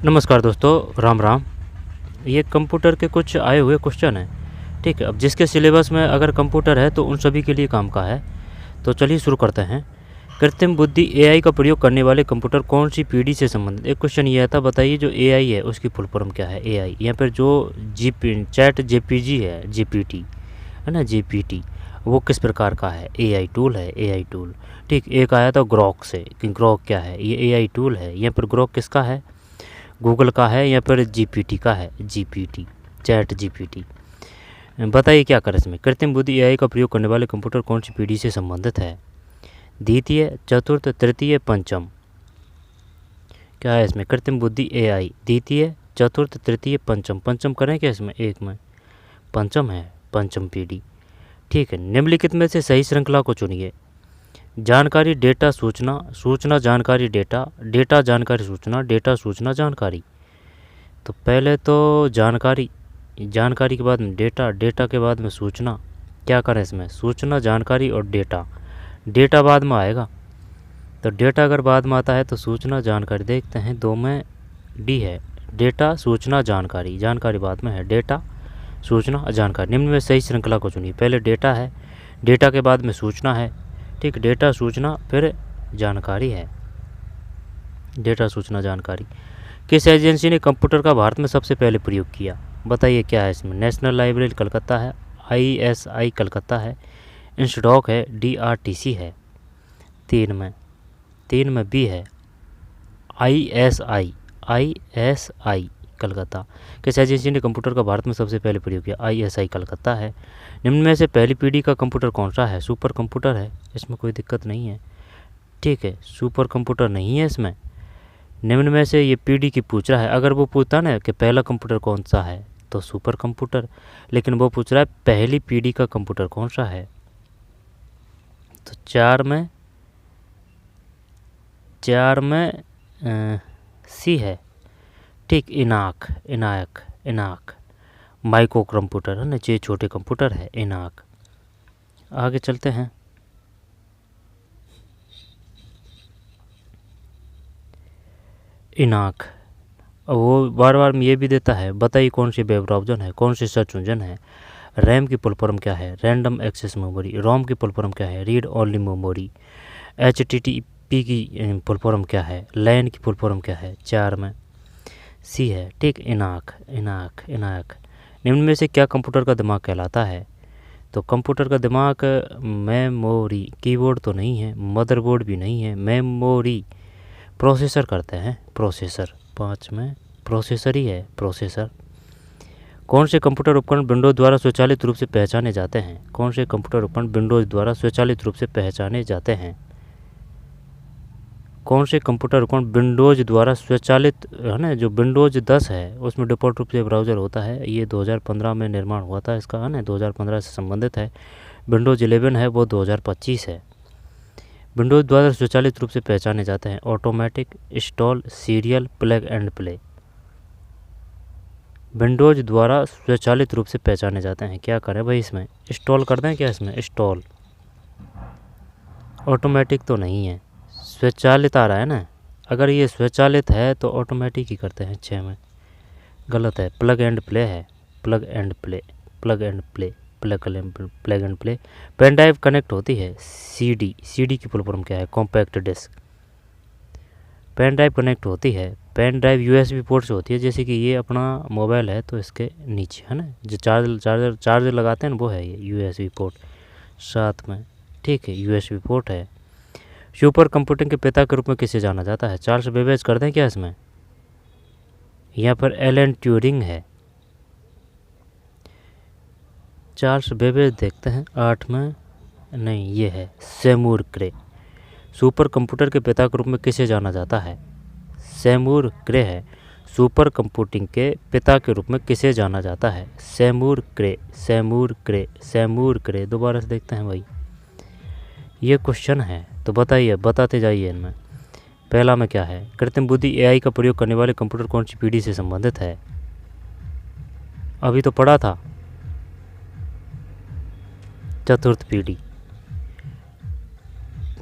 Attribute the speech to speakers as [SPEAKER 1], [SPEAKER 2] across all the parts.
[SPEAKER 1] नमस्कार दोस्तों, राम राम। ये कंप्यूटर के कुछ आए हुए क्वेश्चन हैं। ठीक है, अब जिसके सिलेबस में अगर कंप्यूटर है तो उन सभी के लिए काम का है। तो चलिए शुरू करते हैं। कृत्रिम बुद्धि एआई का प्रयोग करने वाले कंप्यूटर कौन सी पीढ़ी से संबंधित। एक क्वेश्चन ये था, बताइए जो एआई है उसकी फुल फॉर्म क्या है। एआई यहाँ पर जो चैट जेपीजी है, जीपीटी है ना, जीपीटी वो किस प्रकार का है। एआई टूल है, एआई टूल। ठीक, एक आया था ग्रॉक से कि ग्रॉक क्या है, ये एआई टूल है। यहाँ पर ग्रॉक किसका है, गूगल का है। यहाँ पर जीपीटी का है, जीपीटी चैट जीपीटी। बताइए क्या कर इसमें। कृत्रिम बुद्धि एआई का प्रयोग करने वाले कंप्यूटर कौन सी पीढ़ी से संबंधित है। द्वितीय, चतुर्थ, तृतीय, पंचम। क्या है इसमें। कृत्रिम बुद्धि एआई द्वितीय, चतुर्थ, तृतीय, पंचम। पंचम करें क्या इसमें, एक में पंचम है, पंचम पीढ़ी। ठीक है, निम्नलिखित में से सही श्रृंखला को चुनिए। जानकारी, डेटा, सूचना, सूचना, जानकारी, डेटा, डेटा, जानकारी, सूचना, डेटा, सूचना, जानकारी। तो पहले तो जानकारी, जानकारी के बाद में डेटा, डेटा के बाद में सूचना। क्या करें इसमें, सूचना, जानकारी और डेटा। डेटा बाद में आएगा, तो डेटा अगर बाद में आता है तो सूचना, जानकारी। देखते हैं, दो में डी है, डेटा, सूचना, जानकारी। जानकारी बाद में है, डेटा, सूचना, जानकारी। निम्न में सही श्रृंखला को चुनिए। पहले डेटा है, डेटा के बाद में सूचना है। ठीक, डेटा, सूचना, फिर जानकारी है। डेटा, सूचना, जानकारी। किस एजेंसी ने कंप्यूटर का भारत में सबसे पहले प्रयोग किया। बताइए क्या है इसमें। नेशनल लाइब्रेरी कलकत्ता है, आईएसआई कलकत्ता है, इंस्टॉक है, डीआरटीसी है। तीन में बी है, आईएसआई, आईएसआई कलकत्ता। किस एजेंसी ने कंप्यूटर का भारत में सबसे पहले प्रयोग किया। आईएसआई कलकत्ता है। निम्न में से पहली पीढ़ी का कंप्यूटर कौन सा है। सुपर कंप्यूटर है, इसमें कोई दिक्कत नहीं है। ठीक है, सुपर कंप्यूटर नहीं है इसमें। निम्न में से ये पीढ़ी की पूछ रहा है। अगर वो पूछता ना कि पहला कंप्यूटर कौन सा है तो सुपर कंप्यूटर, लेकिन वो पूछ रहा है पहली पीढ़ी का कंप्यूटर कौन सा है। तो चार में सी है। ठीक, इनाक माइक्रो कंप्यूटर है ना, ये छोटे कंप्यूटर है, इनाक। आगे चलते हैं। इनाक वो बार बार ये भी देता है, बताइए कौन सी वेब ब्राउज़र है, कौन सी सर्च इंजन है। रैम की फुल फॉर्म क्या है, रैंडम एक्सेस मेमोरी। रोम की फुल फॉर्म क्या है, रीड ओनली मेमोरी। एचटीटीपी की फुल फॉर्म क्या है, लैन की फुल फॉर्म क्या है। चार में सी है। ठीक, इनाक। निम्न में से क्या कंप्यूटर का दिमाग कहलाता है। तो कंप्यूटर का दिमाग मेमोरी, कीबोर्ड तो नहीं है, मदरबोर्ड भी नहीं है, मेमोरी। प्रोसेसर करते हैं, प्रोसेसर। पाँच में प्रोसेसर ही है, प्रोसेसर। कौन से कंप्यूटर उपकरण विंडोज द्वारा स्वचालित रूप से पहचाने जाते हैं। कौन से कंप्यूटर उपकरण विंडोज द्वारा स्वचालित रूप से पहचाने जाते हैं। कौन से कंप्यूटर उपकरण विंडोज द्वारा स्वचालित है ना, जो विंडोज 10 है उसमें डिफ़ॉल्ट रूप से ब्राउज़र होता है। ये 2015 में निर्माण हुआ था इसका, है ना, 2015 से संबंधित है। विंडोज 11 है वो 2025 है। विंडोज द्वारा स्वचालित रूप से पहचाने जाते हैं। Automatic, install, serial, plug and play. Windows द्वारा स्वचालित रूप से पहचाने जाते हैं। क्या करें भाई इसमें, इंस्टॉल कर दें क्या इसमें, इंस्टॉल। ऑटोमेटिक तो नहीं है, स्वचालित आ रहा है ना। अगर ये स्वचालित है तो ऑटोमेटिक ही करते हैं। 6 में गलत है, प्लग एंड प्ले है, plug and play, plug and play, plug and play. Pen drive connect होती है, सीडी की फुल फॉर्म क्या है, compact disc. Pen drive connect होती है, पेन ड्राइव यूएसबी पोर्ट से होती है। जैसे कि ये अपना मोबाइल है तो इसके नीचे है ना, जो चार्जर लगाते हैं ना, वो है ये यूएसबी पोर्ट। 7 में ठीक है, यूएसबी पोर्ट है। सुपर कंप्यूटिंग के पिता के रूप में किसे जाना जाता है। चार्ल्स बेबेज कर दें क्या इसमें। यहाँ पर एलन ट्यूरिंग है, चार्ल्स बेबेज देखते हैं। 8 में नहीं, ये है सेमूर क्रे। सुपर कंप्यूटर के पिता के रूप में किसे जाना जाता है। सेमूर क्रे है। सुपर कंप्यूटिंग के पिता के रूप में किसे जाना जाता है। सेमूर क्रे, सेमूर क्रे, सेमूर क्रे। दोबारा से देखते हैं भाई, ये क्वेश्चन है तो बताइए, बताते जाइए इनमें। पहला में क्या है, कृत्रिम बुद्धि एआई का प्रयोग करने वाले कंप्यूटर कौन सी पीढ़ी से संबंधित है। अभी तो पढ़ा था, चतुर्थ पीढ़ी।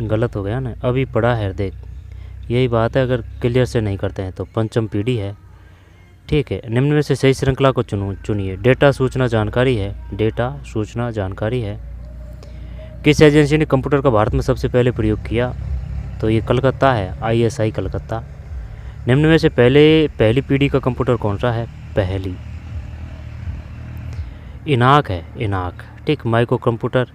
[SPEAKER 1] गलत हो गया ना, अभी पढ़ा है, देख यही बात है। अगर क्लियर से नहीं करते हैं तो पंचम पीढ़ी है। ठीक है, निम्न में से सही श्रृंखला को चुनिए। डेटा सूचना जानकारी है, डेटा सूचना जानकारी है। किस एजेंसी ने कंप्यूटर का भारत में सबसे पहले प्रयोग किया? तो ये कलकत्ता है, ISI कलकत्ता। निम्न में से पहली पीढ़ी का कंप्यूटर कौन सा है? पहली इनाक है, इनाक। ठीक, माइक्रो कंप्यूटर।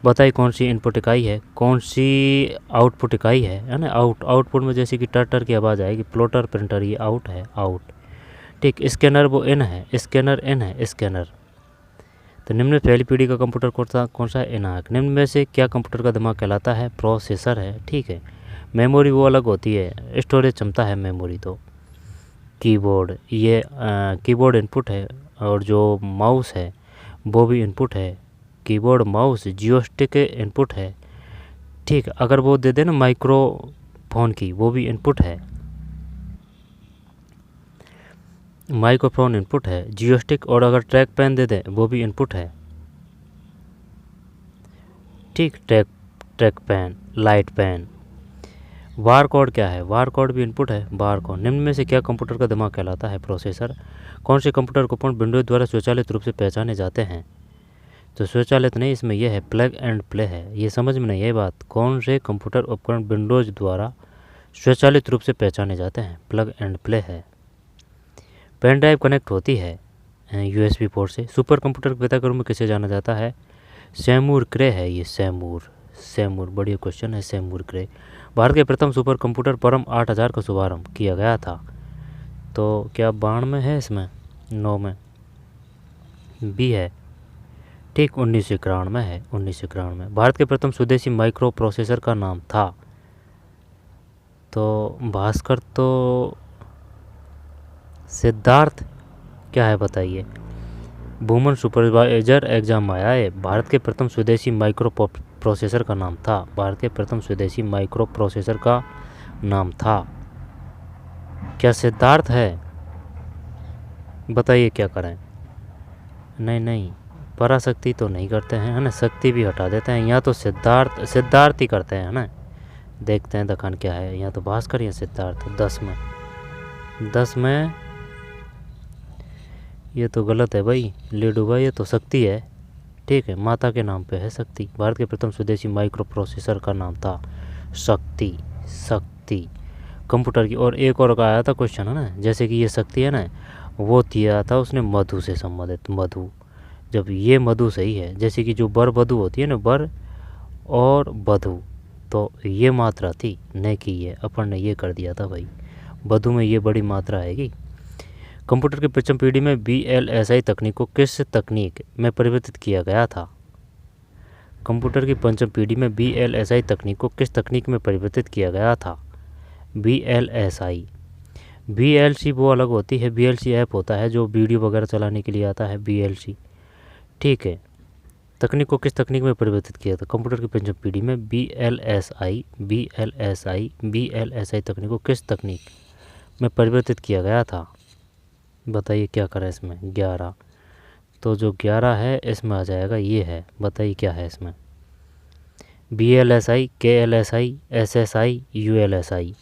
[SPEAKER 1] बताइए कौन सी इनपुट इकाई है, कौन सी आउटपुट इकाई है ना? आउटपुट में जैसे कि टर की आवाज़ आएगी, प्लॉटर प्रिंटर, ये आउट है, आउट। ठीक, स्कैनर वो इन है, स्कैनर इन है, स्कैनर। तो निम्न में पहली पीढ़ी का कंप्यूटर कौन सा है? इनाक। निम्न में से क्या कंप्यूटर का दिमाग कहलाता है? प्रोसेसर है। ठीक है, मेमोरी वो अलग होती है, स्टोरेज क्षमता है मेमोरी। तो कीबोर्ड, ये कीबोर्ड इनपुट है, और जो माउस है वो भी इनपुट है। कीबोर्ड, माउस, जियोस्टिक इनपुट है। ठीक, अगर वो दे दे ना माइक्रोफोन की, वो भी इनपुट है, माइक्रोफोन इनपुट है, जियोस्टिक। और अगर ट्रैक पेन दे दे वो भी इनपुट है। ठीक, track pen, light pen. Bar code क्या है? बार कोड भी इनपुट है, बार कोड। निम्न में से क्या कंप्यूटर का दिमाग कहलाता है? प्रोसेसर। कौन से कंप्यूटर को उपकरण विंडोज द्वारा स्वचालित रूप से पहचाने जाते हैं? तो स्वचालित नहीं, इसमें यह है प्लग एंड प्ले है। ये समझ में नहीं है बात। कौन से कंप्यूटर उपकरण विंडोज द्वारा स्वचालित रूप से पहचाने जाते हैं? प्लग एंड प्ले है। पेन ड्राइव कनेक्ट होती है USB पोर्ट से। सुपर कंप्यूटर के पिता के रूप में किसे जाना जाता है? सेमूर क्रे है, ये सेमूर बढ़िया क्वेश्चन है, सेमूर क्रे। भारत के प्रथम सुपर कंप्यूटर परम 8000 का शुभारंभ किया गया था। तो क्या 92 में है? इसमें 9 में भी है। ठीक, 1991 में है, 1991 में। भारत के प्रथम स्वदेशी माइक्रो प्रोसेसर का नाम था? तो भास्कर, तो सिद्धार्थ क्या है बताइए? वुमन सुपरवाइजर एग्जाम आया है। भारत के प्रथम स्वदेशी माइक्रो प्रोसेसर का नाम था? भारत के प्रथम स्वदेशी माइक्रो प्रोसेसर का नाम था? क्या सिद्धार्थ है? बताइए क्या करें? नहीं, पराशक्ति तो नहीं करते हैं, है ना? शक्ति भी हटा देते हैं। यहाँ तो सिद्धार्थ ही करते हैं ना। देखते हैं दखन क्या है। यहाँ तो भास्कर या सिद्धार्थ। 10 में ये तो गलत है भाई, लीडू भाई, ये तो शक्ति है। ठीक है, माता के नाम पे है शक्ति। भारत के प्रथम स्वदेशी माइक्रो प्रोसेसर का नाम था शक्ति कंप्यूटर की। और एक और आया था क्वेश्चन, है ना, जैसे कि ये शक्ति है ना, वो दिया था उसने मधु से संबंधित। मधु, जब ये मधु सही है, जैसे कि जो बर वधु होती है ना, बर और वधु, तो ये मात्रा थी, न कि ये अपन ने ये कर दिया था भाई। वधु में ये बड़ी मात्रा आएगी। कंप्यूटर की पंचम पीढ़ी में VLSI तकनीक को किस तकनीक में परिवर्तित किया गया था? कंप्यूटर की पंचम पीढ़ी में VLSI तकनीक को किस तकनीक में परिवर्तित किया गया था? VLSI, VLC वो अलग होती है, VLC ऐप होता है जो वीडियो वगैरह चलाने के लिए आता है, VLC। ठीक है, तकनीक को किस तकनीक में परिवर्तित किया था? कंप्यूटर की पंचम पीढ़ी में VLSI तकनीक को किस तकनीक में परिवर्तित किया गया था? बताइए क्या करें इसमें? 11, तो जो 11 है इसमें आ जाएगा, ये है। बताइए क्या है इसमें? VLSI, KLSI, SSI, ULSI।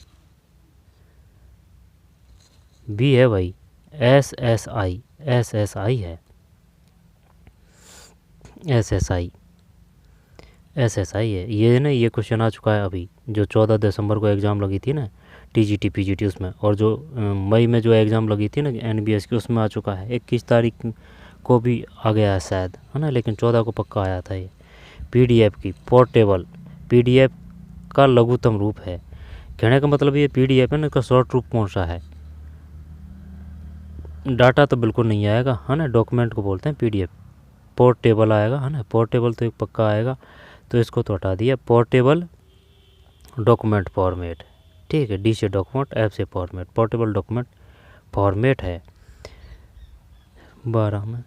[SPEAKER 1] भी है भाई, SSI है, SSI है ये ना। ये क्वेश्चन आ चुका है अभी, जो 14 दिसंबर को एग्ज़ाम लगी थी ना, TGT PGT उसमें, और जो मई में जो एग्ज़ाम लगी थी ना NBS की, उसमें आ चुका है। 21 तारीख को भी आ गया है शायद, है ना, लेकिन 14 को पक्का आया था ये। PDF की पोर्टेबल, PDF का लघुत्तम रूप है। कहने का मतलब ये PDF है ना, इसका शॉर्ट रूप कौन सा है? डाटा तो बिल्कुल नहीं आएगा, है ना, डॉक्यूमेंट को बोलते हैं PDF। पोर्टेबल आएगा, है ना, पोर्टेबल तो एक पक्का आएगा, तो इसको तो हटा दिया। पोर्टेबल डॉक्यूमेंट फॉर्मेट, ठीक है, D से डॉक्यूमेंट, F से फॉर्मेट, पोर्टेबल डॉक्यूमेंट फॉर्मेट है। 12 में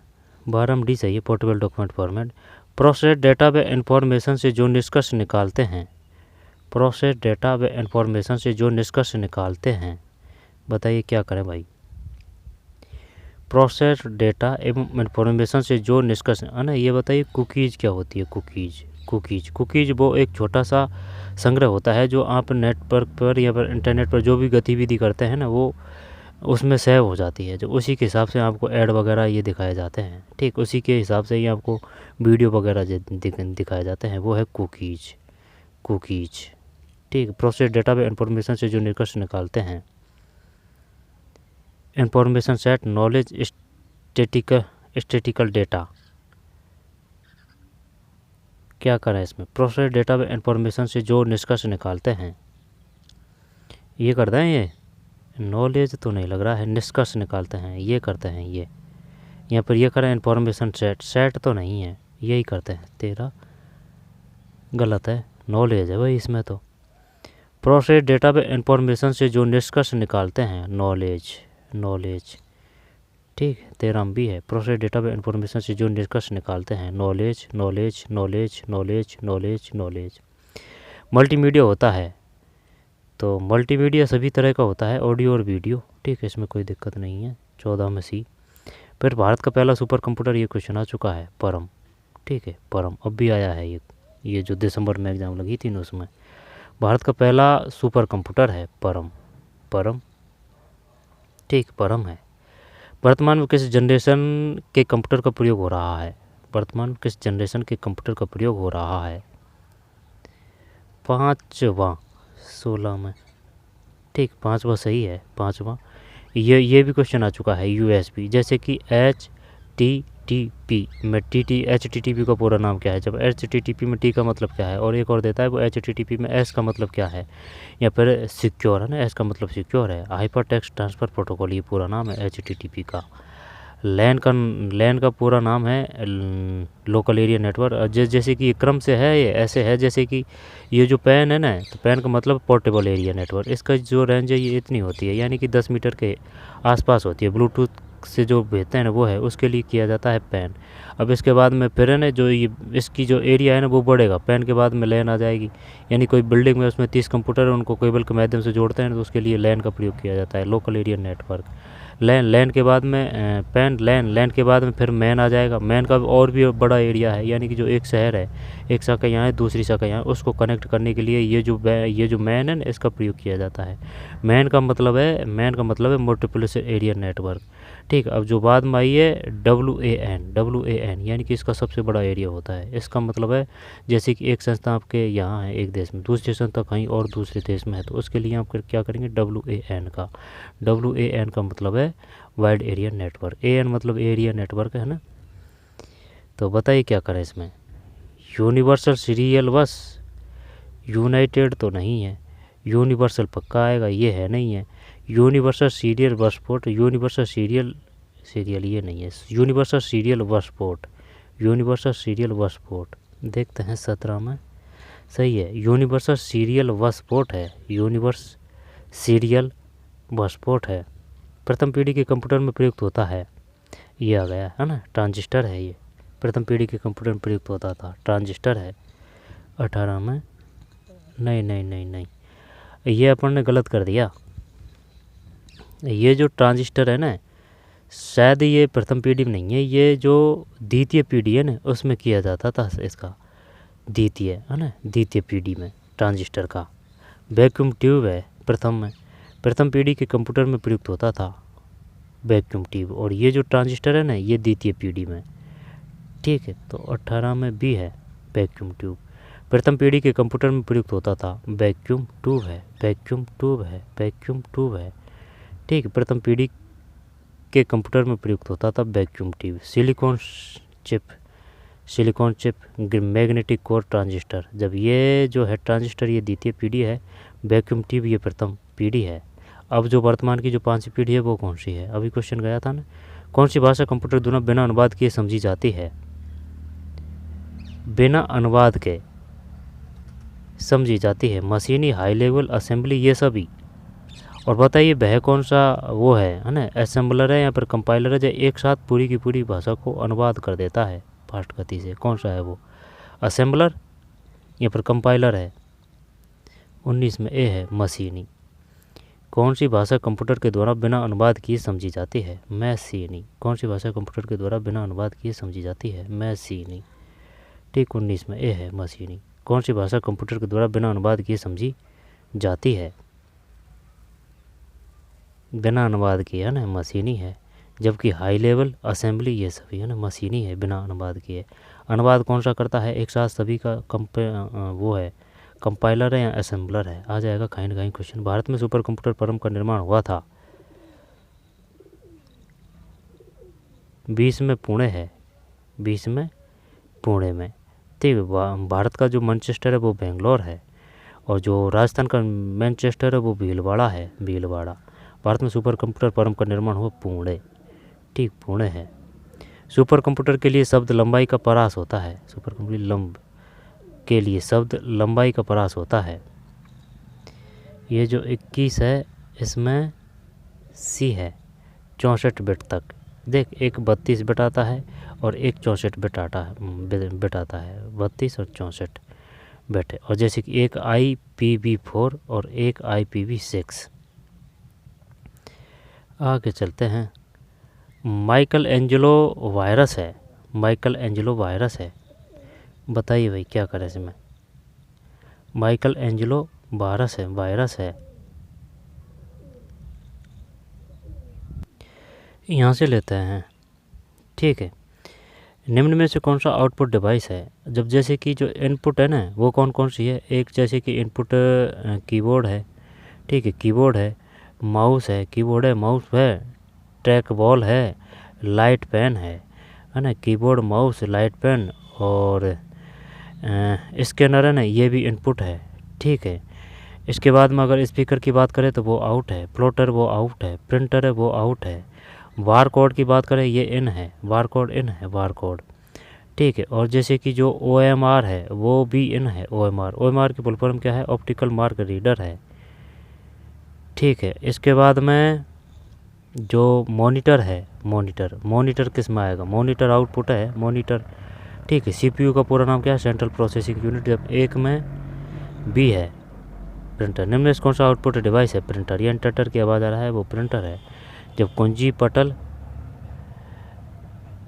[SPEAKER 1] D सही है, portable document format. Process data व इन्फॉर्मेशन से जो निष्कर्ष निकालते हैं, प्रोसेस डेटा व इन्फॉर्मेशन से जो निष्कर्ष निकालते हैं, बताइए क्या करें भाई? प्रोसेस डेटा एवं इन्फॉर्मेशन से जो निष्कर्ष, है ना, ये बताइए कुकीज़ क्या होती है? कुकीज़ वो एक छोटा सा संग्रह होता है जो आप नेटवर्क पर या फिर इंटरनेट पर जो भी गतिविधि करते हैं ना, वो उसमें सेव हो जाती है, जो उसी के हिसाब से आपको ऐड वगैरह ये दिखाए जाते हैं। ठीक, उसी के हिसाब से ही आपको वीडियो वगैरह दिखाए जाते हैं, वो है कुकीज। कुकीज ठीक, प्रोसेस डेटा वे इंफॉर्मेशन से जो निष्कर्ष निकालते हैं। Information set knowledge statical data, क्या करें इसमें, प्रोसेस डेटा वे इंफॉर्मेशन से जो निष्कर्ष निकालते हैं, ये करते हैं। ये नॉलेज तो नहीं लग रहा है, निष्कर्ष निकालते हैं, ये करते हैं। ये यहाँ पर ये करें इंफॉर्मेशन सेट तो नहीं है, यही करते हैं। तेरा गलत है, नॉलेज है भाई इसमें तो। प्रोसेस डेटा पे इंफॉर्मेशन से जो निष्कर्ष निकालते हैं, नॉलेज ठीक है। 13 भी है, प्रोसेस डेटा पे इंफॉर्मेशन से जो निष्कर्ष निकालते हैं, नॉलेज। मल्टीमीडिया होता है, तो मल्टीमीडिया सभी तरह का होता है, ऑडियो और वीडियो। ठीक है, इसमें कोई दिक्कत नहीं है। 14 में सी। फिर भारत का पहला सुपर कंप्यूटर, ये क्वेश्चन आ चुका है, परम। ठीक है, परम अब भी आया है। ये जो दिसंबर में एग्ज़ाम लगी थी ना, उसमें भारत का पहला सुपर कंप्यूटर है परम। ठीक, परम है। वर्तमान में किस जनरेशन के कंप्यूटर का प्रयोग हो रहा है? वर्तमान में किस जनरेशन के कंप्यूटर का प्रयोग हो रहा है? 5वां 16 में। ठीक, 5वां सही है, 5वां। ये भी क्वेश्चन आ चुका है, USB, जैसे कि HTTP में HTTP का पूरा नाम क्या है? जब HTTP में T का मतलब क्या है, और एक और देता है वो HTTP में S का मतलब क्या है, या फिर सिक्योर है ना, S का मतलब सिक्योर है। हाइपर टेक्स्ट ट्रांसफ़र प्रोटोकॉल, ये पूरा नाम है HTTP का। लैन का पूरा नाम है लोकल एरिया नेटवर्क। जैसे कि क्रम से है, ये ऐसे है जैसे कि ये जो पैन है ना, तो पैन का मतलब पोर्टेबल एरिया नेटवर्क। इसका जो रेंज है ये इतनी होती है, यानी कि 10 मीटर के आसपास होती है। ब्लूटूथ से जो भेजते हैं ना, वो है, उसके लिए किया जाता है पैन। अब इसके बाद में फिर है ना, जो ये इसकी जो एरिया है ना, वो बढ़ेगा। पैन के बाद में लैन आ जाएगी, यानी कोई बिल्डिंग में उसमें 30 कंप्यूटर है, उनको केबल के माध्यम से जोड़ते हैं, तो उसके लिए लैन का प्रयोग किया जाता है, लोकल एरिया नेटवर्क। लैन के बाद में पैन, लैन के बाद में फिर मैन आ जाएगा। मैन का और भी बड़ा एरिया है, यानी कि जो एक शहर है, एक शाखा यहाँ है, दूसरी शाखा यहाँ, उसको कनेक्ट करने के लिए ये जो मैन है ना, इसका प्रयोग किया जाता है। मैन का मतलब है मल्टीप्लेक्स एरिया नेटवर्क। ठीक, अब जो बाद में आई है WAN, यानी कि इसका सबसे बड़ा एरिया होता है। इसका मतलब है जैसे कि एक संस्था आपके यहाँ है एक देश में, दूसरी संस्था कहीं और दूसरे देश में है, तो उसके लिए आप क्या करेंगे, WAN का मतलब है वाइड एरिया नेटवर्क। AN मतलब एरिया नेटवर्क है ना। तो बताइए क्या करें इसमें। यूनिवर्सल सीरियल बस, यूनाइटेड तो नहीं है, यूनिवर्सल पक्का आएगा, ये है नहीं है। Universal serial bus port, universal serial ये नहीं है। यूनिवर्सल सीरियल बस पोर्ट देखते हैं 17 में। सही है, यूनिवर्सल सीरियल बस पोर्ट है, यूनिवर्स सीरियल बस पोर्ट है। प्रथम पीढ़ी के कंप्यूटर में प्रयुक्त होता है, ये आ गया है ना, ट्रांजिस्टर है ये। प्रथम पीढ़ी के कंप्यूटर में प्रयुक्त होता था, ट्रांजिस्टर है। 18 में नहीं, ये अपन ने गलत कर दिया। ये जो ट्रांजिस्टर है ना, शायद ये प्रथम पीढ़ी में नहीं है, ये जो द्वितीय पीढ़ी है ना, उसमें किया जाता था इसका, द्वितीय है ना, द्वितीय पीढ़ी में ट्रांजिस्टर का। वैक्यूम ट्यूब है प्रथम में, प्रथम पीढ़ी के कंप्यूटर में प्रयुक्त होता था वैक्यूम ट्यूब, और ये जो ट्रांजिस्टर है ना, ये द्वितीय पीढ़ी में। ठीक है, तो 18 में भी है वैक्यूम ट्यूब। प्रथम पीढ़ी के कंप्यूटर में प्रयुक्त होता था वैक्यूम ट्यूब है। ठीक, प्रथम पीढ़ी के कंप्यूटर में प्रयुक्त होता था vacuum tube. Silicon chip magnetic core transistor, जब ये जो है ट्रांजिस्टर ये द्वितीय पीढ़ी है, वैक्यूम ट्यूब ये प्रथम पीढ़ी है। अब जो वर्तमान की जो 5वीं पीढ़ी है वो कौन सी है? अभी क्वेश्चन गया था ना, कौन सी भाषा कंप्यूटर द्वारा बिना अनुवाद किए समझी जाती है? बिना अनुवाद के समझी जाती है, मशीनी, हाई लेवल, असेंबली, ये सभी। और बताइए वह कौन सा वो है ना, असेंबलर है या फिर कंपाइलर है, जो एक साथ पूरी की पूरी भाषा को अनुवाद कर देता है फास्ट गति से? कौन सा है वो, असेंबलर या फिर कंपाइलर है? 19 में ए है, मशीनी। कौन सी भाषा कंप्यूटर के द्वारा बिना अनुवाद किए समझी जाती है? मशीनी। कौन सी भाषा कंप्यूटर के द्वारा बिना अनुवाद किए समझी जाती है? मशीनी। ठीक, 19 में ए है, मशीनी। कौन सी भाषा कंप्यूटर के द्वारा बिना अनुवाद किए समझी जाती है? बिना अनुवाद किए, है ना, मशीनी है। जबकि हाई लेवल असेंबली ये सभी, है ना, मशीनी है, बिना अनुवाद किए। अनुवाद कौन सा करता है? एक साथ सभी का वो है, कंपाइलर है या असेंबलर है? आ जाएगा कहीं ना कहीं क्वेश्चन। भारत में सुपर कंप्यूटर फर्म का निर्माण हुआ था 20 में पुणे है, 20 में पुणे में, ठीक है। भारत का जो मैनचेस्टर है वो बेंगलोर है, और जो राजस्थान का मैनचेस्टर है वो भीलवाड़ा है, भीलवाड़ा। भारत में सुपर कंप्यूटर फर्म का निर्माण हुआ पुणे, ठीक, पुणे है। सुपर कंप्यूटर के लिए शब्द लंबाई का परास होता है, सुपर कंप्यूटर लंब के लिए शब्द लंबाई का परास होता है। ये जो 21 है इसमें सी है 64 बिट तक। देख, एक 32 बिट आता है और एक 64 बिट आता है, 32 और 64 बिट है। और जैसे कि एक IPv4 और एक IPv6। आगे चलते हैं। माइकल एंजेलो वायरस है, माइकल एंजेलो वायरस है, बताइए भाई क्या करें इसमें? माइकल एंजेलो वायरस है, वायरस है। यहाँ से लेते हैं, ठीक है। निम्न में से कौन सा आउटपुट डिवाइस है? जब जैसे कि जो इनपुट है ना वो कौन कौन सी है? एक जैसे कि इनपुट कीबोर्ड है, ठीक है, कीबोर्ड है, माउस है, कीबोर्ड है, माउस है, ट्रैक बॉल है, लाइट पेन है ना, कीबोर्ड, माउस, लाइट पेन और स्कैनर है ना, ये भी इनपुट है, ठीक है। इसके बाद में अगर स्पीकर की बात करें तो वो आउट है, प्लॉटर वो आउट है, प्रिंटर है वो आउट है, बार कोड की बात करें ये इन है, बार कोड इन है, बार कोड, ठीक है। और जैसे कि जो OMR है वो भी इन है, OMR की फुल फॉर्म क्या है? ऑप्टिकल मार्क रीडर है, ठीक है। इसके बाद में जो मॉनिटर है, मॉनिटर किस में आएगा? मॉनिटर आउटपुट है, मॉनिटर, ठीक है। CPU का पूरा नाम क्या है? Central processing unit. जब एक में B है प्रिंटर। निम्न में कौन सा आउटपुट डिवाइस है? प्रिंटर। ये इंटर की आवाज़ आ रहा है वो प्रिंटर है। जब कुंजी पटल,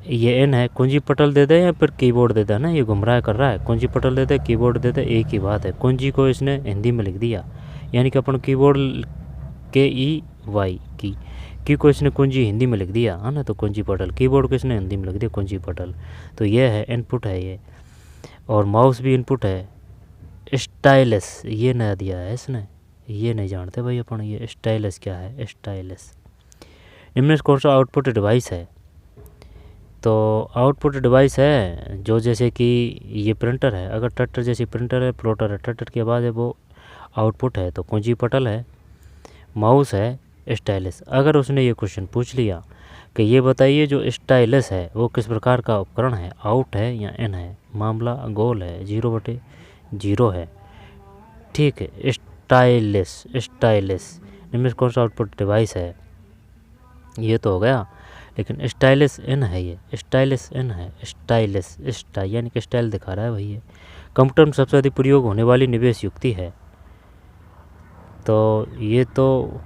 [SPEAKER 1] ये N है, कुंजी पटल दे दे या फिर कीबोर्ड दे दे ना, ये गुमराह कर रहा है। कुंजी पटल दे दे, कीबोर्ड दे दे, एक ही बात है। कुंजी को इसने हिंदी में लिख दिया, यानी कि अपन कीबोर्ड KEY की को इसने कुंजी हिंदी में लिख दिया, है ना, तो कुंजी पटल। कीबोर्ड को इसने हिंदी में लिख दिया कुंजी पटल। तो ये है इनपुट है ये। और माउस भी इनपुट है। स्टाइलस ये नया दिया है इसने, ये नहीं जानते भाई अपन, ये स्टाइलस क्या है? स्टाइलस। निम्न में कौन सा आउटपुट डिवाइस है? तो आउटपुट डिवाइस है जो जैसे कि ये प्रिंटर है, अगर टटर जैसी प्रिंटर है, प्लॉटर है, टटर की आवाज़ है, वो आउटपुट है, तो कुंजी पटल है, माउस है, स्टाइलस। अगर उसने ये क्वेश्चन पूछ लिया कि ये बताइए जो स्टाइलस है वो किस प्रकार का उपकरण है, आउट है या इन है? मामला गोल है, 0/0 है, ठीक है। स्टाइलस, निम्न में कौन सा आउटपुट डिवाइस है? ये तो हो गया, लेकिन स्टाइलस इन है, ये स्टाइलस इन है, स्टाइलस यानी कि स्टाइल दिखा रहा है भाई। ये कंप्यूटर में सबसे अधिक प्रयोग होने वाली निवेश युक्ति है। तो ये तो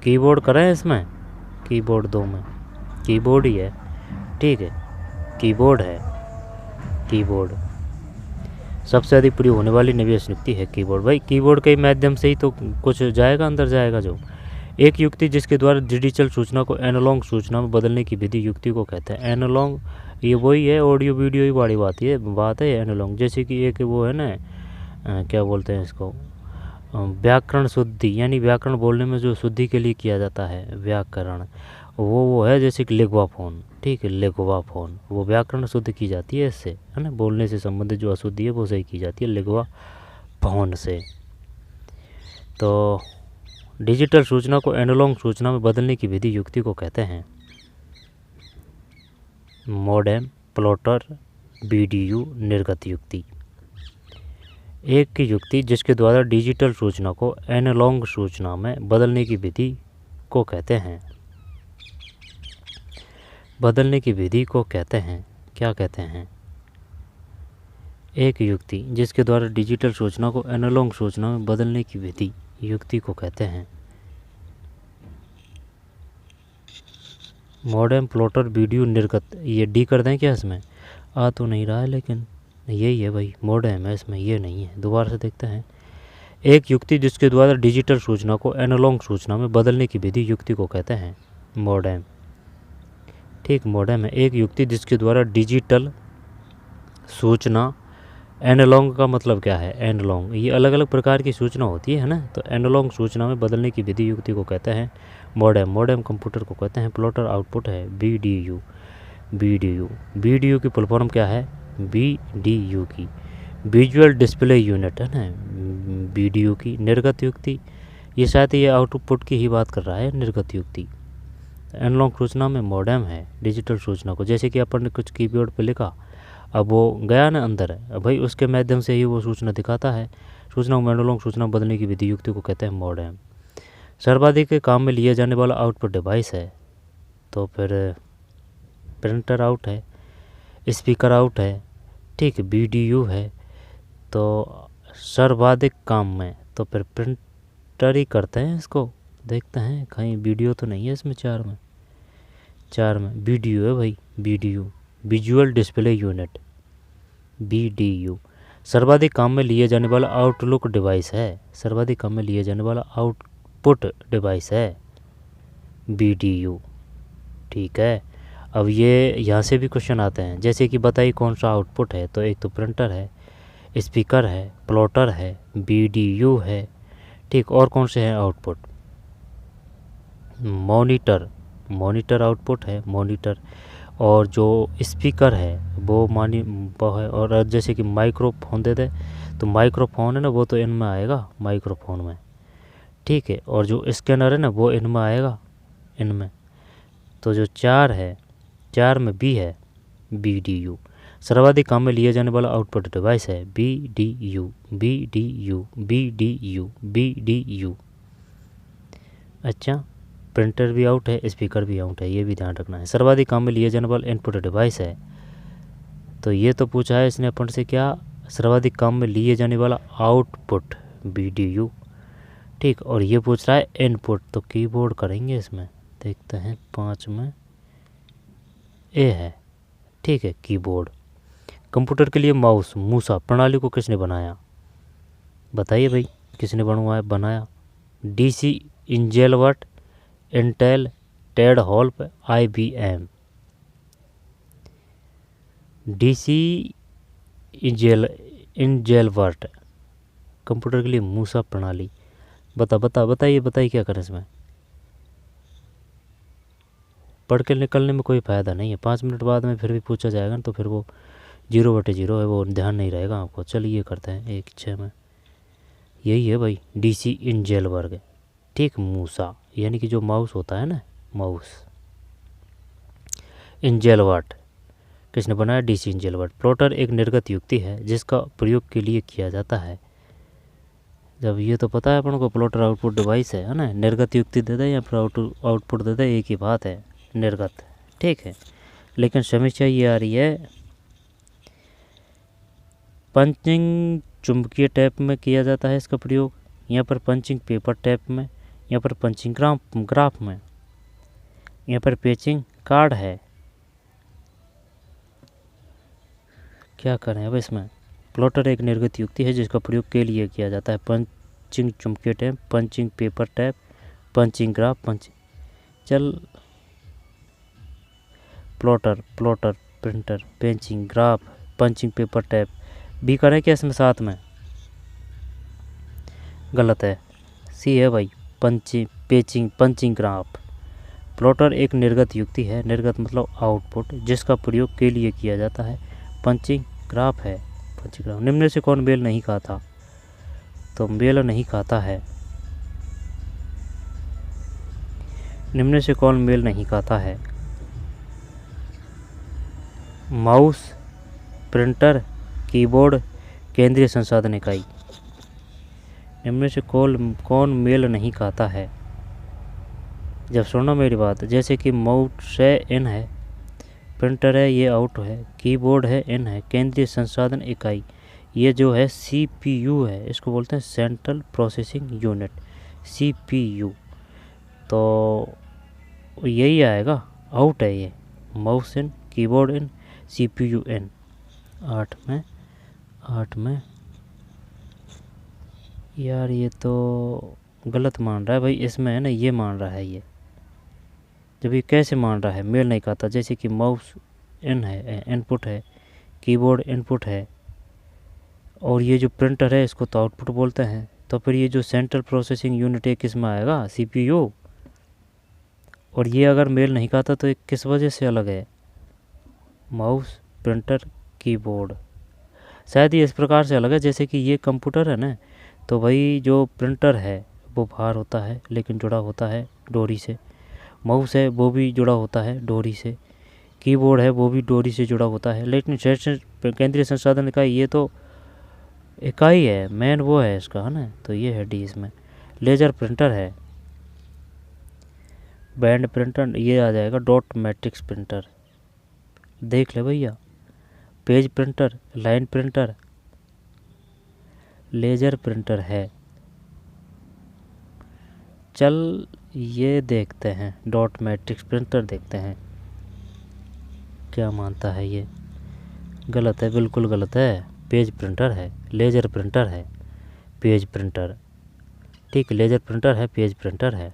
[SPEAKER 1] कीबोर्ड करें इसमें, कीबोर्ड 2 में कीबोर्ड ही है, ठीक है, कीबोर्ड है, कीबोर्ड सबसे अधिक प्रयोग होने वाली निवेश युक्ति है कीबोर्ड। भाई कीबोर्ड के माध्यम से ही तो कुछ जाएगा, अंदर जाएगा। जो एक युक्ति जिसके द्वारा डिजिटल सूचना को एनालॉग सूचना में बदलने की विधि युक्ति को कहते हैं। एनालॉग ये वही है, ऑडियो वीडियो ही बड़ी बात है एनालॉग। जैसे कि एक वो है ना, क्या बोलते हैं इसको, व्याकरण शुद्धि, यानी व्याकरण बोलने में जो शुद्धि के लिए किया जाता है व्याकरण, वो है जैसे कि लेगवा फोन, ठीक है, लेगवा फोन, वो व्याकरण शुद्ध की जाती है इससे, है ना, बोलने से संबंधित जो अशुद्धि है वो सही की जाती है लेगवा फोन से। तो डिजिटल सूचना को एनालॉग सूचना में बदलने की विधि युक्ति को कहते हैं मॉडेम, प्लॉटर, BDU, निर्गत युक्ति। एक की युक्ति जिसके द्वारा डिजिटल सूचना को एनालॉग सूचना में बदलने की विधि को कहते हैं, बदलने की विधि को कहते हैं, क्या कहते हैं? एक युक्ति जिसके द्वारा डिजिटल सूचना को एनालॉग सूचना में बदलने की विधि युक्ति को कहते हैं मॉडेम, प्लॉटर, BDU, निर्गत। ये डी कर दें क्या इसमें? आ तो नहीं रहा है लेकिन यही है भाई, मॉडेम है इसमें, ये नहीं है। दोबारा से देखते हैं। एक युक्ति जिसके द्वारा डिजिटल सूचना को एनालॉग सूचना में बदलने की विधि युक्ति को कहते हैं मॉडेम। ठीक, मॉडेम है एक युक्ति जिसके द्वारा डिजिटल सूचना, एनालॉग का मतलब क्या है, एनालॉग ये अलग अलग प्रकार की सूचना होती है ना, तो एनालॉग सूचना में बदलने की विधि युक्ति को कहते हैं मॉडेम। मॉडेम कंप्यूटर को कहते हैं। प्लॉटर आउटपुट है BDU। BDU की फुल फॉर्म क्या है, BDU की विजुअल डिस्प्ले यूनिट है ना, BDU की। निर्गत युक्ति, ये शायद ये आउटपुट की ही बात कर रहा है, निर्गत युक्ति। एनालॉग सूचना में मॉडेम है डिजिटल सूचना को, जैसे कि अपन ने कुछ कीबोर्ड पे लिखा, अब वो गया ना अंदर है, अब भाई उसके माध्यम से ही वो सूचना दिखाता है। सूचना को एनालॉग सूचना बदलने की विधि युक्ति को कहते हैं मॉडेम। सर्वाधिक काम में लिया जाने वाला आउटपुट डिवाइस है, तो फिर प्रिंटर आउट है, स्पीकर आउट है, ठीक, BDU है। तो सर्वाधिक काम में तो फिर प्रिंटर ही करते हैं इसको। देखते हैं कहीं वीडियो तो नहीं है इसमें। चार में BDU है भाई, BDU visual display unit, BDU। सर्वाधिक काम में लिए जाने वाला आउटलुक डिवाइस है, सर्वाधिक काम में लिए जाने वाला आउटपुट डिवाइस है BDU। ठीक है, अब ये यहाँ से भी क्वेश्चन आते हैं, जैसे कि बताइए कौन सा आउटपुट है, तो एक तो प्रिंटर है, स्पीकर है, प्लॉटर है, BDU है, ठीक। और कौन से हैं आउटपुट, मॉनिटर आउटपुट है, मॉनिटर। और जो स्पीकर है वो है। और जैसे कि माइक्रोफोन दे दे, तो माइक्रोफोन है ना, वो तो इनमें आएगा, माइक्रोफोन में, ठीक है। और जो स्कैनर है ना, वो इनमें आएगा, इनमें। तो जो 4 है, 4 में B है, BDU। सर्वाधिक काम में लिया जाने वाला आउटपुट डिवाइस है BDU। अच्छा, प्रिंटर भी आउट है, स्पीकर भी आउट है, ये भी ध्यान रखना है। सर्वाधिक काम में लिए जाने वाला इनपुट डिवाइस है, तो ये तो पूछा है इसने अपन से क्या, सर्वाधिक काम में लिए जाने वाला आउटपुट BDU, ठीक। और ये पूछ रहा है इनपुट, तो कीबोर्ड करेंगे इसमें। देखते हैं 5 में A है, ठीक है, कीबोर्ड। कंप्यूटर के लिए माउस मूसा प्रणाली को किसने बनाया, बताइए भाई, किसने बनाया। DC Engelbart, Intel, Ted Hoff, IBM। DC Engelbart computer के लिए मूसा प्रणाली। बताइए क्या करें इसमें। पढ़ के निकलने में कोई फ़ायदा नहीं है, 5 मिनट बाद में फिर भी पूछा जाएगा ना, तो फिर वो 0/0 है, वो ध्यान नहीं रहेगा आपको। चलिए करते हैं 1/6 में, यही है भाई, DC इंजेलवर्ग, ठीक। मूसा यानी कि जो माउस होता है ना, माउस। इंजेलवर्ट किसने बनाया, DC इंजेलवर्ट। प्लॉटर एक निर्गत युक्ति है जिसका प्रयोग के लिए किया जाता है। जब ये तो पता है अपन को, प्लॉटर आउटपुट डिवाइस है ना, निर्गत युक्ति दे दे या फिर आउटपुट दे दे, एक ही बात है, निर्गत, ठीक है। लेकिन समस्या ये आ रही है, पंचिंग चुंबकीय टैप में किया जाता है इसका प्रयोग, यहाँ पर पंचिंग पेपर टैप में, यहाँ पर पंचिंग ग्राफ में, यहाँ पर पेचिंग कार्ड है। क्या करें अब इसमें। प्लॉटर एक निर्गत युक्ति है जिसका प्रयोग के लिए किया जाता है, पंचिंग चुंबकीय tape, punching paper tape, punching graph, चल प्लॉटर, प्रिंटर, पेचिंग graph, punching paper tape, B करें क्या इसमें साथ में, गलत है, C है भाई, पंचिंग ग्राफ। प्लॉटर एक निर्गत युक्ति है, निर्गत मतलब आउटपुट, जिसका प्रयोग के लिए किया जाता है, पंचिंग ग्राफ है, पंचिंग ग्राफ। निम्न से कौन मेल नहीं खाता, तो मेल नहीं खाता है, निम्न से कौन मेल नहीं खाता है, माउस, प्रिंटर, कीबोर्ड, केंद्रीय संसाधन इकाई। निम्न से कौन मेल नहीं खाता है। जब सुनो मेरी बात, जैसे कि माउस है, इन है, प्रिंटर है, ये आउट है, कीबोर्ड है, इन है, केंद्रीय संसाधन इकाई ये जो है CPU है, इसको बोलते हैं सेंट्रल प्रोसेसिंग यूनिट, CPU। तो यही आएगा, आउट है ये, माउस इन, कीबोर्ड इन, CPU इन। 8 में यार ये तो गलत मान रहा है भाई, इसमें है ना ये मान रहा है ये। जब ये कैसे मान रहा है, मेल नहीं खाता। जैसे कि माउस इन है, इनपुट है, कीबोर्ड इनपुट है, और ये जो प्रिंटर है इसको तो आउटपुट बोलते हैं। तो फिर ये जो सेंट्रल प्रोसेसिंग यूनिट है किस में आएगा, सीपीयू। और ये अगर मेल नहीं खाता तो ये किस वजह से अलग है, माउस, प्रिंटर, कीबोर्ड। शायद ये इस प्रकार से अलग है, जैसे कि ये कंप्यूटर है ना, तो भाई जो प्रिंटर है वो बाहर होता है लेकिन जुड़ा होता है डोरी से। माउस है वो भी जुड़ा होता है डोरी से। कीबोर्ड है वो भी डोरी से जुड़ा होता है। लेकिन केंद्रीय संसाधन इकाई ये तो इकाई है, मेन वो है इसका, है ना। तो ये है डी इसमें। लेजर प्रिंटर है, बैंड प्रिंटर ये आ जाएगा, डॉट मैट्रिक्स प्रिंटर। देख ले भैया, page printer, line printer, laser printer है। चल ये देखते हैं, डॉट मैट्रिक्स प्रिंटर देखते हैं क्या मानता है ये। गलत है, बिल्कुल गलत है। पेज प्रिंटर है, लेजर प्रिंटर है, पेज प्रिंटर। ठीक, लेजर प्रिंटर है, पेज प्रिंटर है।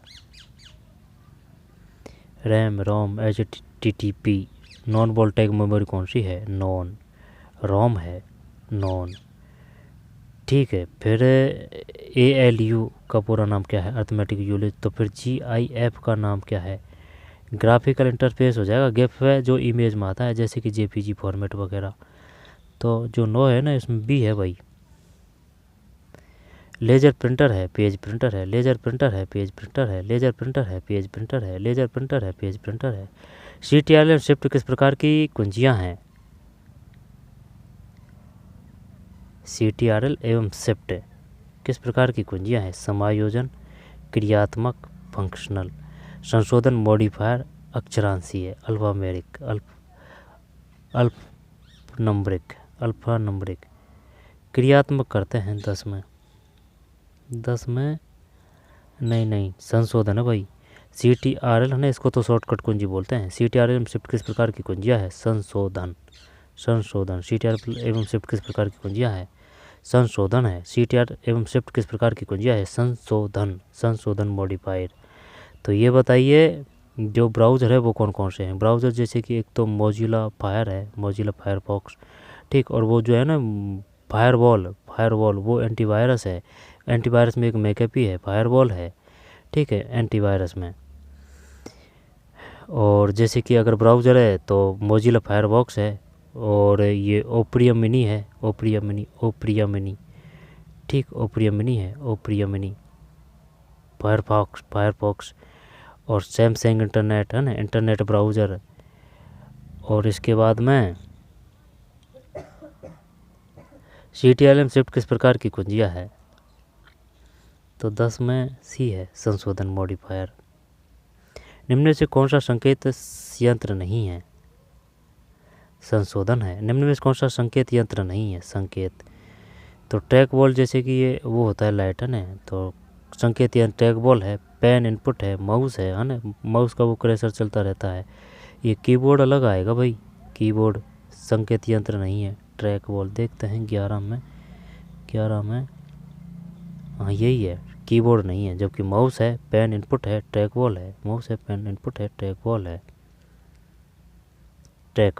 [SPEAKER 1] रैम, रोम, HTTP, नॉन वोल्टेज मेमोरी कौन सी है, नॉन। रोम है, नॉन। ठीक है, फिर ALU का पूरा नाम क्या है, अर्थमेटिक यूनिट। तो फिर GIF का नाम क्या है, ग्राफिकल इंटरफेस हो जाएगा। गिफ है जो इमेज में आता है, जैसे कि JPG फॉर्मेट वगैरह। तो जो नो है ना इसमें बी है भाई। लेजर प्रिंटर है, पेज प्रिंटर है, लेजर प्रिंटर है, पेज प्रिंटर है, लेजर प्रिंटर है, पेज प्रिंटर है, लेजर प्रिंटर है, पेज प्रिंटर है। CTRL और शिफ्ट किस प्रकार की कुंजियां हैं, CTRL एवं शिफ्ट किस प्रकार की कुंजियां हैं, समायोजन, क्रियात्मक, फंक्शनल, संशोधन, मॉडिफायर, अक्षरांशीय, अल्फामेरिक, अल्फ नंबरिक, अल्फा नंबरिक। क्रियात्मक करते हैं 10 में, 10 में नहीं संशोधन है भाई। CTRL है ना, इसको तो शॉर्टकट कुंजी बोलते हैं। CTRL एवं शिफ्ट किस प्रकार की कुंजियां है, संशोधन, संशोधन। CTRL एवं शिफ्ट किस प्रकार की कुंजियां है, संशोधन है। CTRL एवं शिफ्ट किस प्रकार की कुंजियां है, संशोधन, संशोधन, मॉडिफायर। तो ये बताइए जो ब्राउज़र है वो कौन कौन से हैं। ब्राउज़र जैसे कि एक तो मोजिला फायर है, मोजिला फायरफॉक्स। ठीक, और वो जो है ना फायरवॉल वो एंटीवायरस है। एंटीवायरस में एक मैकेपी है, फायरवॉल है। ठीक है, एंटीवायरस में। और जैसे कि अगर ब्राउज़र है तो मोजिला फायरफॉक्स है, और ये ओप्रियम मिनी है, ओप्रियम मिनी। ठीक, ओप्रियम मिनी है, ओप्रियम मिनी, फायरफॉक्स। और सैमसंग इंटरनेट है ना, इंटरनेट ब्राउज़र। और इसके बाद में CTRL शिफ्ट किस प्रकार की कुंजियां है, तो 10 में सी है, संशोधन, मॉडिफायर। निम्न में से कौन सा संकेत यंत्र नहीं है, संशोधन है। निम्न में से कौन सा संकेत यंत्र नहीं है, संकेत। तो ट्रैक बॉल जैसे कि ये वो होता है लाइट है ना, तो संकेत यंत्र ट्रैक बॉल है। पेन इनपुट है, माउस है ना, माउस का वो कर्सर चलता रहता है। ये कीबोर्ड अलग आएगा भाई, कीबोर्ड संकेत यंत्र नहीं है। ट्रैक बॉल देखते हैं 11 में हाँ यही है, कीबोर्ड नहीं है। जबकि माउस है, पेन इनपुट है, ट्रैक बॉल है, माउस है, पेन इनपुट है, ट्रैक बॉल है। ट्रैक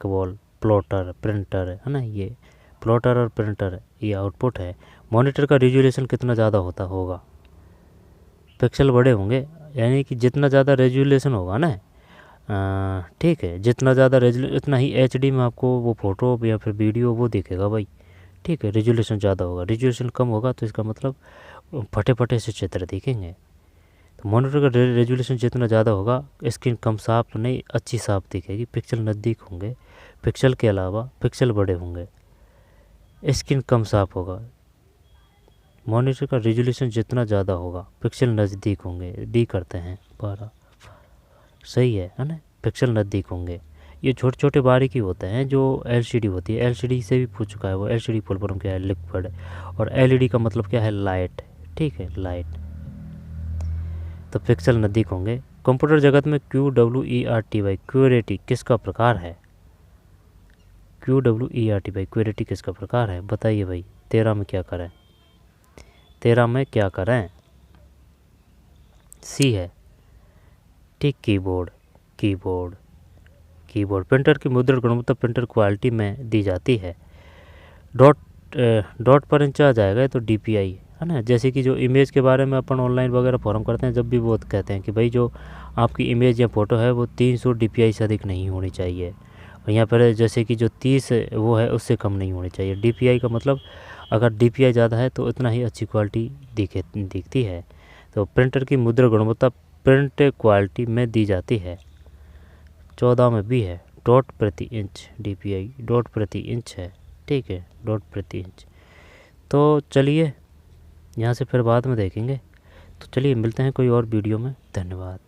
[SPEAKER 1] बॉल, प्लॉटर, प्रिंटर है ना, ये प्लॉटर और प्रिंटर ये आउटपुट है। मॉनिटर का रेजोल्यूशन कितना ज़्यादा होगा, पिक्सल बड़े होंगे, यानी कि जितना ज़्यादा रेजोल्यूशन होगा ना, ठीक है, जितना ज़्यादा रेजोल्यूशन उतना ही HD में आपको वो फ़ोटो या फिर वीडियो वो दिखेगा भाई। ठीक है, रेजोल्यूशन ज़्यादा होगा, रेजोल्यूशन कम होगा तो इसका मतलब फटे से चित्र दिखेंगे। तो मॉनिटर का रेजोल्यूशन जितना ज़्यादा होगा स्क्रीन कम साफ नहीं, अच्छी साफ दिखेगी, पिक्सल नज़दीक होंगे, पिक्सल के अलावा पिक्सल बड़े होंगे, स्क्रीन कम साफ होगा। मॉनिटर का रेजोल्यूशन जितना ज़्यादा होगा पिक्सल नज़दीक होंगे, डी करते हैं 12, सही है ना, पिक्सल नज़दीक होंगे। ये छोटे छोटे बारीकी होते हैं जो LCD होती है, LCD से भी पूछ चुका है वो। LCD फुल फॉर्म क्या है, लिक्विड। और LED का मतलब क्या है, लाइट। ठीक है, लाइट। तो पिक्सल नज़दीक होंगे। कंप्यूटर जगत में QWERTY क्यूरेटी किसका प्रकार है, QWERTY क्यूरेटी किसका प्रकार है, बताइए भाई। 13 में क्या करें, 13 में क्या करें? सी है, ठीक, कीबोर्ड। कीबोर्ड कीबोर्ड प्रिंटर की मुद्रण गुणवत्ता प्रिंटर क्वालिटी में दी जाती है। डॉट डॉट पर इंच आ जाएगा, ये तो DPI है ना। जैसे कि जो इमेज के बारे में अपन ऑनलाइन वगैरह फॉर्म करते हैं, जब भी वो कहते हैं कि भाई जो आपकी इमेज या फ़ोटो है वो 300 DPI से अधिक नहीं होनी चाहिए, और यहाँ पर जैसे कि जो 30 वो है उससे कम नहीं होनी चाहिए। DPI का मतलब अगर DPI ज़्यादा है तो इतना ही अच्छी क्वालिटी दिखती है। तो प्रिंटर की मुद्रण गुणवत्ता प्रिंट क्वालिटी में दी जाती है। 14 में भी है, डॉट प्रति इंच। DPI डॉट प्रति इंच है, ठीक है, डॉट प्रति इंच। तो चलिए यहाँ से फिर बाद में देखेंगे। तो चलिए मिलते हैं कोई और वीडियो में। धन्यवाद।